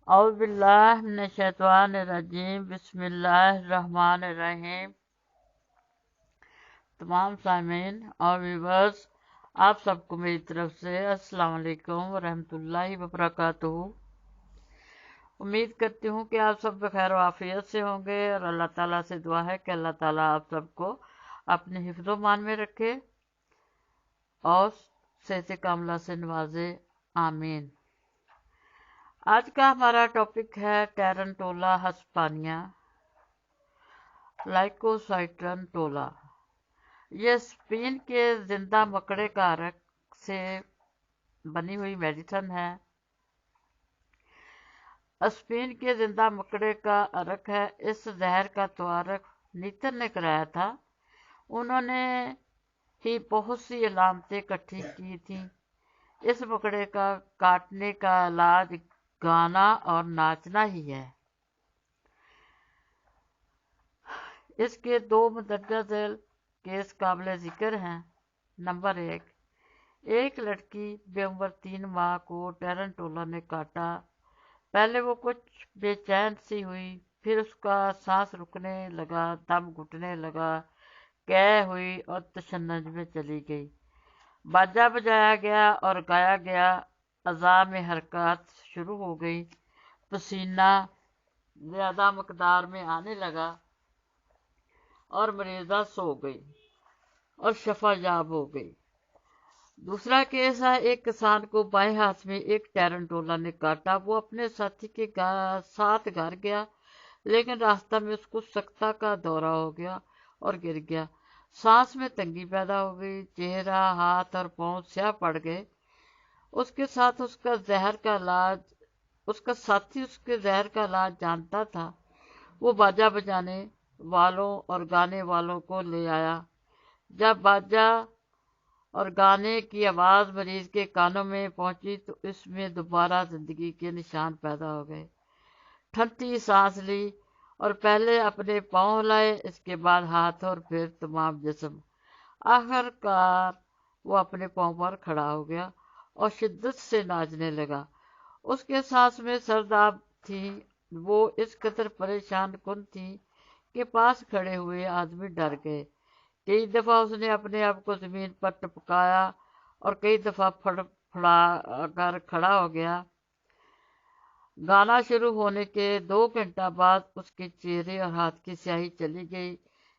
اعوذ باللہ من الشیطان الرجیم، بسم اللہ الرحمن الرحیم۔ تمام سامعین اور ویورز، آپ سب کو میری طرف سے السلام علیکم ورحمۃ اللہ وبرکاتہ۔ امید کرتی ہوں کہ آپ سب بخیر و عافیت سے ہوں گے، اور اللہ تعالیٰ سے دعا ہے کہ اللہ تعالیٰ آپ سب کو اپنے حفظ و مان میں رکھے اور صحت کاملہ سے نوازے، آمین۔ آج کا ہمارا ٹاپک ہے ٹیرنٹولا ہسپانیہ لائکوسائٹرن ٹولا۔ یہ اسپین کے زندہ مکڑے کا عرق سے بنی ہوئی میڈیسن ہے۔ اسپین کے زندہ مکڑے کا عرق ہے۔ اس زہر کا تعارف نیتن نے کرایا تھا۔ انہوں نے ہی بہت سی علامتیں اکٹھی کی تھیں۔ اس مکڑے کا کاٹنے کا علاج گانا اور ناچنا ہی ہے۔ اس کے دو مندرجہ ذیل کیس قابل ذکر ہیں۔ نمبر 1، ایک لڑکی بے عمر 3 ماہ کو ٹیرنٹولا نے کاٹا۔ پہلے وہ کچھ بے چین سی ہوئی، پھر اس کا سانس رکنے لگا، دم گھٹنے لگا، قے ہوئی اور تشنج میں چلی گئی۔ باجا بجایا گیا اور گایا گیا، اعضاء میں حرکات شروع ہو گئی، پسینہ زیادہ مقدار میں آنے لگا اور مریضہ سو گئی اور شفا یاب ہو گئی۔ دوسرا کیس ہے، ایک کسان کو بائیں ہاتھ میں ایک ٹیرنٹولا نے کاٹا۔ وہ اپنے ساتھی کے ساتھ گھر گیا، لیکن راستہ میں اس کو سکتہ کا دورہ ہو گیا اور گر گیا۔ سانس میں تنگی پیدا ہو گئی، چہرہ، ہاتھ اور پاؤں سیاہ پڑ گئے۔ اس کے ساتھی اس کے زہر کا علاج جانتا تھا۔ وہ باجا بجانے والوں اور گانے والوں کو لے آیا۔ جب باجا اور گانے کی آواز مریض کے کانوں میں پہنچی تو اس میں دوبارہ زندگی کے نشان پیدا ہو گئے۔ ٹھنڈی سانس لی اور پہلے اپنے پاؤں ہلائے، اس کے بعد ہاتھ اور پھر تمام جسم۔ آخر کار وہ اپنے پاؤں پر کھڑا ہو گیا اور شدت سے ناچنے لگا۔ اس کے سانس میں سرداب تھی۔ وہ اس قدر پریشان کن تھی کہ پاس کھڑے ہوئے آدمی ڈر گئے۔ کئی دفعہ اس نے اپنے آپ کو زمین پر ٹپکایا اور کئی دفعہ پھڑا کر کھڑا ہو گیا۔ گانا شروع ہونے کے 2 گھنٹہ بعد اس کے چہرے اور ہاتھ کی سیاہی چلی گئی۔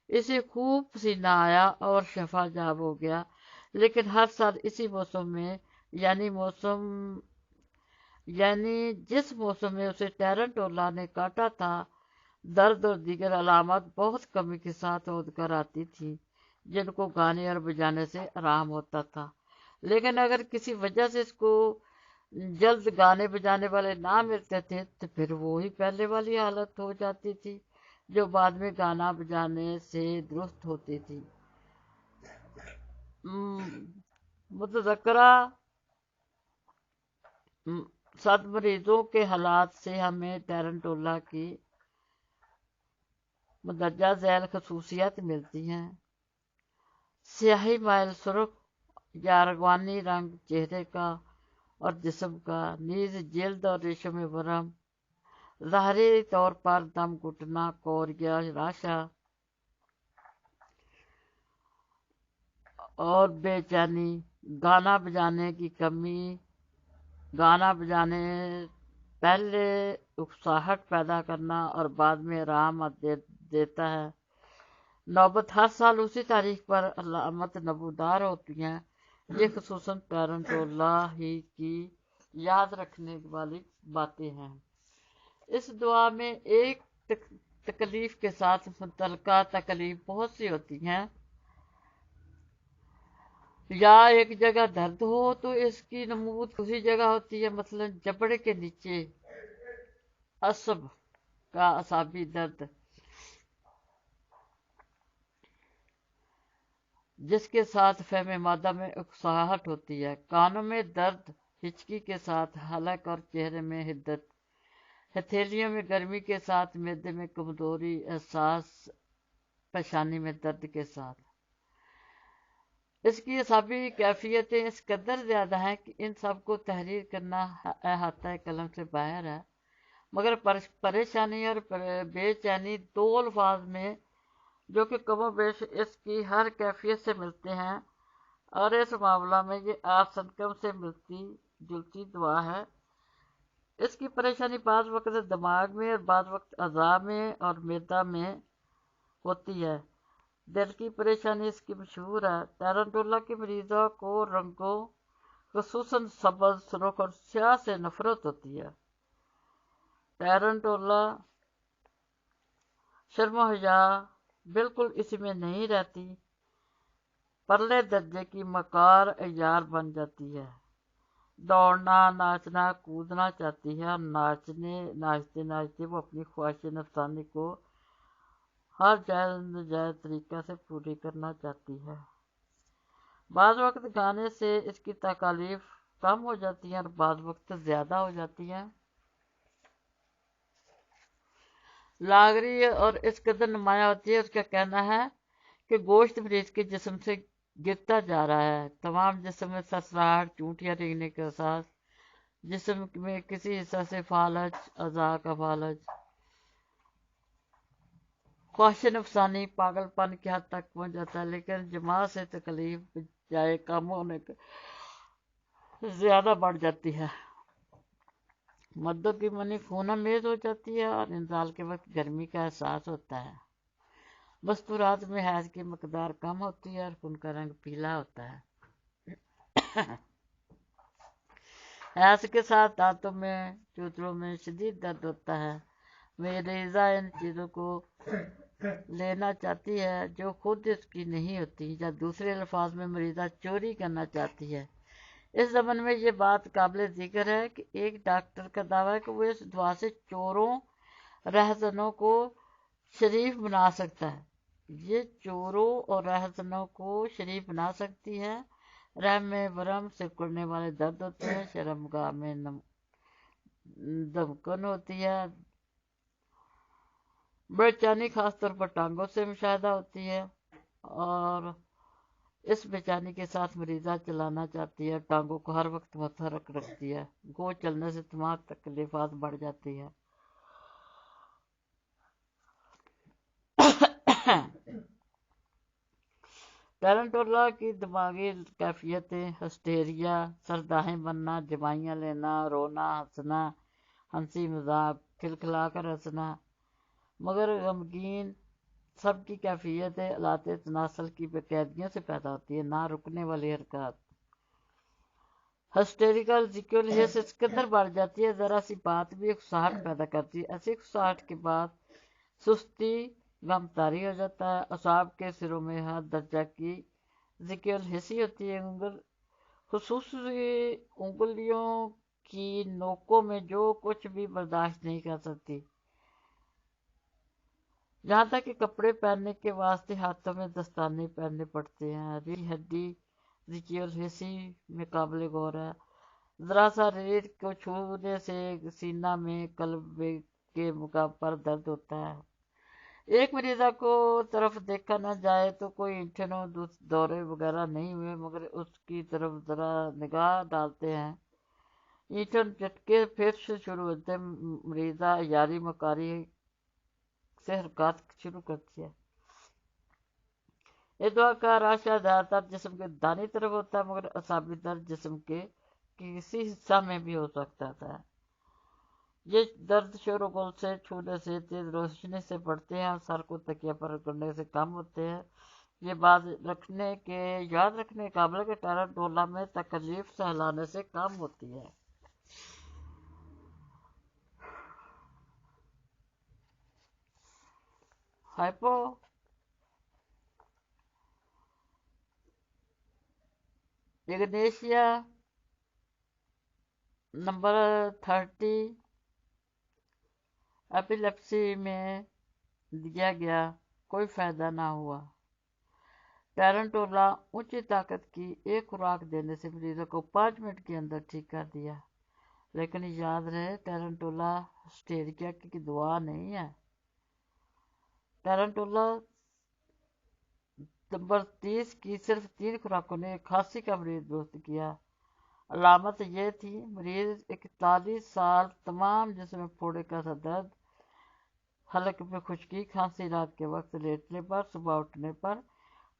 اسے خوب پسینہ آیا اور شفا یاب ہو گیا۔ لیکن ہر سال اسی موسم میں یعنی جس موسم میں اسے ٹیرنٹولا نے کاٹا تھا، درد اور دیگر علامات بہت کمی کے ساتھ عود کر آتی تھی، جن کو گانے اور بجانے سے آرام ہوتا تھا۔ لیکن اگر کسی وجہ سے اس کو جلد گانے بجانے والے نہ ملتے تھے تو پھر وہی پہلے والی حالت ہو جاتی تھی، جو بعد میں گانا بجانے سے درست ہوتی تھی۔ متذکرہ 7 مریضوں کے حالات سے ہمیں ٹیرنٹولا کی مندرجہ ذیل خصوصیات ملتی ہیں۔ سیاہی مائل سرخ یا ارغوانی رنگ چہرے کا اور جسم کا، نیز جلد اور ریشم ورم، ظاہری طور پر دم گھٹنا، کوریا راشا اور بے چینی، گانا بجانے کی کمی۔ گانا بجانے پہلے اکساہٹ پیدا کرنا اور بعد میں آرام دیتا ہے۔ نوبت ہر سال اسی تاریخ پر علامت نمودار ہوتی ہیں۔ یہ خصوصاً ٹیرنٹولا ہی کی یاد رکھنے والی باتیں ہیں۔ اس دعا میں ایک تکلیف کے ساتھ متعلقہ تکلیف بہت سی ہوتی ہیں۔ یا ایک جگہ درد ہو تو اس کی نمود اسی جگہ ہوتی ہے، مثلا جبڑے کے نیچے عصب کا اعصابی درد، جس کے ساتھ فہم مادہ میں اکساہٹ ہوتی ہے۔ کانوں میں درد، ہچکی کے ساتھ حلق اور چہرے میں حدت، ہتھیلیوں میں گرمی کے ساتھ، معدے میں کمزوری، احساس، پیشانی میں درد کے ساتھ۔ اس کی اعصابی کیفیتیں اس قدر زیادہ ہیں کہ ان سب کو تحریر کرنا احاطہ قلم سے باہر ہے۔ مگر پریشانی اور بے چینی دو الفاظ میں جو کہ کم و بیش اس کی ہر کیفیت سے ملتے ہیں، اور اس معاملہ میں یہ آسن کم سے ملتی جلتی دعا ہے۔ اس کی پریشانی بعض وقت دماغ میں اور بعض وقت اعضاء میں اور معدہ میں ہوتی ہے۔ دل کی پریشانی اس کی مشہور ہے۔ ٹارنٹولا کے مریضوں کو رنگوں خصوصاً سبز، سرخ اور سیاہ سے نفرت ہوتی ہے۔ ٹارنٹولا شرم و حیا بالکل اسی میں نہیں رہتی، پرلے درجے کی مکار عیار بن جاتی ہے۔ دوڑنا، ناچنا، کودنا چاہتی ہے، اور ناچتے ناچتے وہ اپنی خواہش نفسانی کو ہر جائز ناجائز طریقہ سے پوری کرنا چاہتی ہے۔ بعض وقت گانے سے اس کی تکالیف کم ہو جاتی ہیں اور بعض وقت زیادہ ہو جاتی ہیں۔ لاغری اور اس قدر نمایاں ہوتی ہے۔ اس کا کہنا ہے کہ گوشت مریض کے جسم سے گرتا جا رہا ہے، تمام جسم میں سرسراہٹ، چونٹیاں ریگنے کا احساس، جسم میں کسی حصہ سے فالج، اعضاء کا فالج، خواہش نفسانی، پاگل پن کی حد تک پہنچ جاتا ہے، لیکن جماعت سے تکلیف بجائے کم ہونے کے زیادہ بڑھ جاتی ہے۔ مردوں کی منی خون میز ہو جاتی ہے اور انزال کے وقت گرمی کا احساس ہوتا ہے۔ مستورات میں حیض کی مقدار کم ہوتی ہے اور خون کا رنگ پیلا ہوتا ہے۔ حیض کے ساتھ دانتوں میں، چوتڑوں میں شدید درد ہوتا ہے۔ مریضہ ان چیزوں کو لینا چاہتی ہے جو خود اس کی نہیں ہوتی، یا دوسرے الفاظ میں مریضہ چوری کرنا چاہتی ہے۔ اس ضمن میں یہ بات قابل ذکر ہے کہ ایک ڈاکٹر کا دعویٰ ہے کہ وہ اس دوا سے چوروں، رہزنوں کو شریف بنا سکتا ہے۔ یہ چوروں اور رہزنوں کو شریف بنا سکتی ہے۔ رحم میں ورم سے کڑنے والے درد ہوتے ہیں، شرم گاہ میں دمکن ہوتی ہے، بے چینی خاص طور پر ٹانگوں سے مشاہدہ ہوتی ہے، اور اس بے چینی کے ساتھ مریضہ چلانا چاہتی ہے، ٹانگوں کو ہر وقت متحرک رکھتی ہے، گو چلنے سے تمام تکلیفات بڑھ جاتی ہے۔ ٹارنٹولا کی دماغی کیفیتیں: ہسٹیریا، سرداہیں بننا، جمائیاں لینا، رونا، ہنسنا، ہنسی مذاق، کھلکھلا کر ہنسنا، مگر غمگین سب کی کیفیتیں آلات تناسل کی بے قاعدگیوں سے پیدا ہوتی ہے، نہ رکنے والی حرکات۔ ہسٹیریکل ذکر حس اس قدر بڑھ جاتی ہے، ذرا سی بات بھی اکساہٹ پیدا کرتی ہے۔ ایسی اکساہٹ کے بعد سستی، غم طاری ہو جاتا ہے۔ اعصاب کے سروں میں ہر درجہ کی ذکر حسی ہوتی ہے، خصوصی انگلیوں کی نوکوں میں جو کچھ بھی برداشت نہیں کر سکتی، یہاں تک کہ کپڑے پہننے کے واسطے ہاتھوں میں دستانے پہننے پڑتے ہیں۔ ریڑھ کی ہڈی ذکر حسی میں قابل غور ہے۔ ذرا سا ریڑھ کو چھونے سے سینہ میں قلب کے مقام پر درد ہوتا ہے۔ ایک مریضہ کو طرف دیکھا نہ جائے تو کوئی اینٹھن و دورے وغیرہ نہیں ہوئے، مگر اس کی طرف ذرا نگاہ ڈالتے ہیں، اینٹھن جھٹکے پھر سے شروع ہوتے ہیں، مریضہ عیاری مکاری سے حرکات شروع کرتی ہے۔ اس دعا کا راشا زیادہ تر جسم کے دانی طرف ہوتا ہے، مگر اعصابی درد جسم کے کسی حصہ میں بھی ہو سکتا ہے۔ یہ درد شور و غل سے، چھونے سے، تیز روشنی سے بڑھتے ہیں اور سر کو تکیہ پر رگڑنے سے کم ہوتے ہیں۔ یہ بات یاد رکھنے قابل ہے کہ ٹارنٹولا میں تکلیف سہلانے سے کم ہوتی ہے۔ ہائپو ایگنیشیا نمبر 30 ایپیلیپسی میں دیا گیا، کوئی فائدہ نہ ہوا۔ ٹارنٹولا اونچی طاقت کی ایک خوراک دینے سے مریضوں کو 5 منٹ کے اندر ٹھیک کر دیا، لیکن یاد رہے ٹارنٹولا ہسٹیریا کی دوا نہیں ہے۔ ٹارنٹولا نمبر 30 کی صرف 3 خوراکوں نے ایک کھانسی کا مریض درست کیا، علامت یہ تھی مریض 41 سال تمام جسم میں پھوڑے کا سا درد، حلق میں خشکی، کھانسی رات کے وقت لیٹنے پر، صبح اٹھنے پر،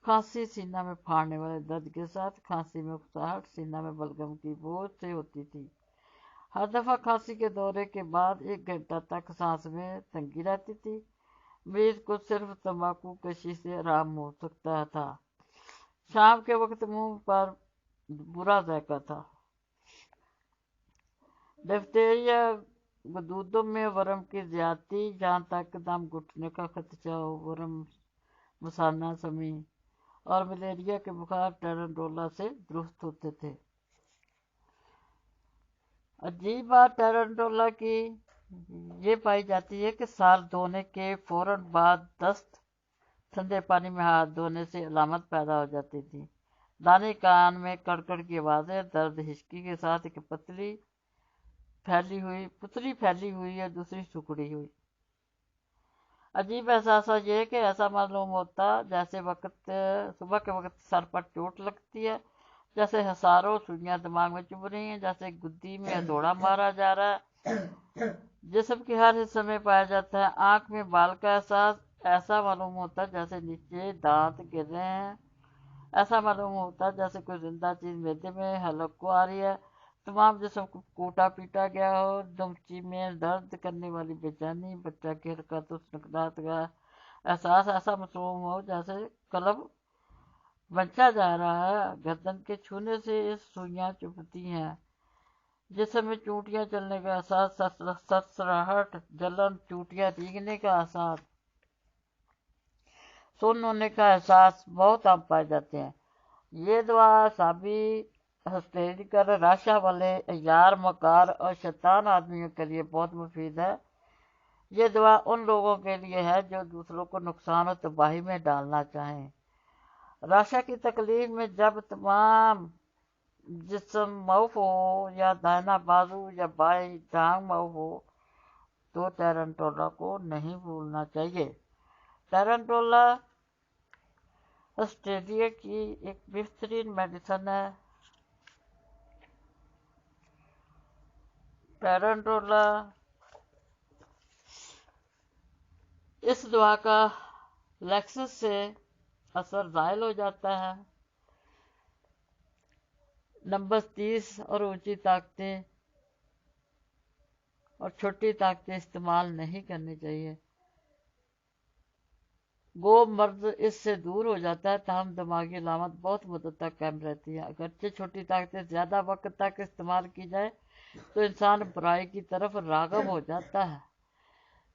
کھانسی سینہ میں پھاڑنے والے درد کے ساتھ، کھانسی میں اکساہٹ، سینہ میں بلغم کی بوجھ سے ہوتی تھی۔ ہر دفعہ کھانسی کے دورے کے بعد 1 گھنٹہ تک سانس میں تنگی رہتی تھی۔ مریض کو صرف تمباکو کشی سے آرام ہو سکتا تھا۔ شام کے وقت منہ پر برا ذائقہ تھا۔ ڈفتیریا، گدودوں میں ورم کی زیادتی، جہاں تک دم گھٹنے کا خدشہ ہو، ورم، مثانہ سمی اور ملیریا کے بخار ٹیرنٹولا سے درست ہوتے تھے۔ عجیب بات ٹیرنٹولا کی یہ پائی جاتی ہے کہ سر دھونے کے فوراً بعد دست، ٹھنڈے پانی میں ہاتھ دھونے سے علامت پیدا ہو جاتی تھی۔ دانے کان میں کڑکڑ کی آوازیں، درد ہچکی کے ساتھ ایک پتلی پھیلی ہوئی اور دوسری سکڑی ہوئی۔ عجیب احساس یہ ہے کہ ایسا معلوم ہوتا جیسے صبح کے وقت سر پر چوٹ لگتی ہے، جیسے ہزاروں سوئیاں دماغ میں چبھ رہی ہیں، جیسے گدی میں ہتھوڑا مارا جا رہا ہے۔ جسم کے ہر حصے میں پایا جاتا ہے۔ آنکھ میں بال کا احساس، ایسا معلوم ہوتا ہے جیسے نیچے دانت گر رہے ہیں، ایسا معلوم ہوتا ہے جیسے کوئی زندہ چیز معدے میں حلق کو آ رہی ہے۔ تمام جسم کو کوٹا پیٹا گیا ہو، دمچی میں درد کرنے والی بے چینی، بچہ کی حرکت، سنکنات کا احساس، ایسا معلوم ہو جیسے قلب بنچا جا رہا ہے۔ گردن کے چھونے سے سوئیاں چبھتی ہیں۔ جسم میں چونٹیاں چلنے کا احساس، سرسراہٹ، جلن، چونٹیاں بھیگنے کا احساس، سن ہونے کا احساس بہت عام پائے جاتے ہیں۔ یہ دوا اعصابی ہسٹیریکل، راشا والے، عیار، مکار اور شیطان آدمیوں کے لیے بہت مفید ہے۔ یہ دوا ان لوگوں کے لیے ہے جو دوسروں کو نقصان اور تباہی میں ڈالنا چاہیں۔ راشا کی تکلیف میں جب تمام جسم معاف ہو، یا دائنا بازو یا بائیں ٹانگ معاف ہو، تو ٹیرنٹولا کو نہیں بھولنا چاہیے۔ ٹیرنٹولا آسٹریلیا کی ایک بہترین میڈیسن ہے۔ ٹیرنٹولا اس دوا کا لیکسس سے اثر زائل ہو جاتا ہے۔ نمبر 30 اور اونچی طاقتیں اور چھوٹی طاقتیں استعمال نہیں کرنی چاہیے۔ گو مرض اس سے دور ہو جاتا ہے، تاہم دماغی علامت بہت مدت تک قائم رہتی ہے۔ اگرچہ چھوٹی طاقتیں زیادہ وقت تک استعمال کی جائیں تو انسان برائی کی طرف راغب ہو جاتا ہے۔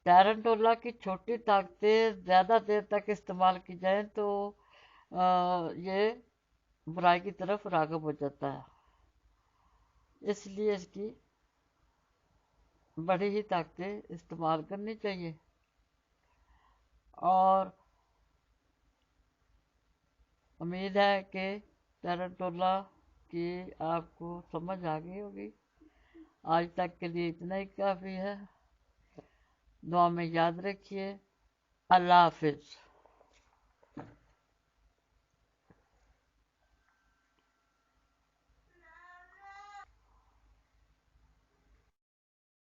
ٹیرنٹولا کی چھوٹی طاقتیں زیادہ دیر تک استعمال کی جائیں تو یہ برائی کی طرف راغب ہو جاتا ہے۔ اس لیے اس کی بڑی ہی طاقتیں استعمال کرنی چاہیے۔ اور امید ہے کہ ٹیرنٹولا کی آپ کو سمجھ آ گئی ہوگی۔ آج تک کے لیے اتنا ہی کافی ہے۔ دعا میں یاد رکھیے۔ اللہ حافظ۔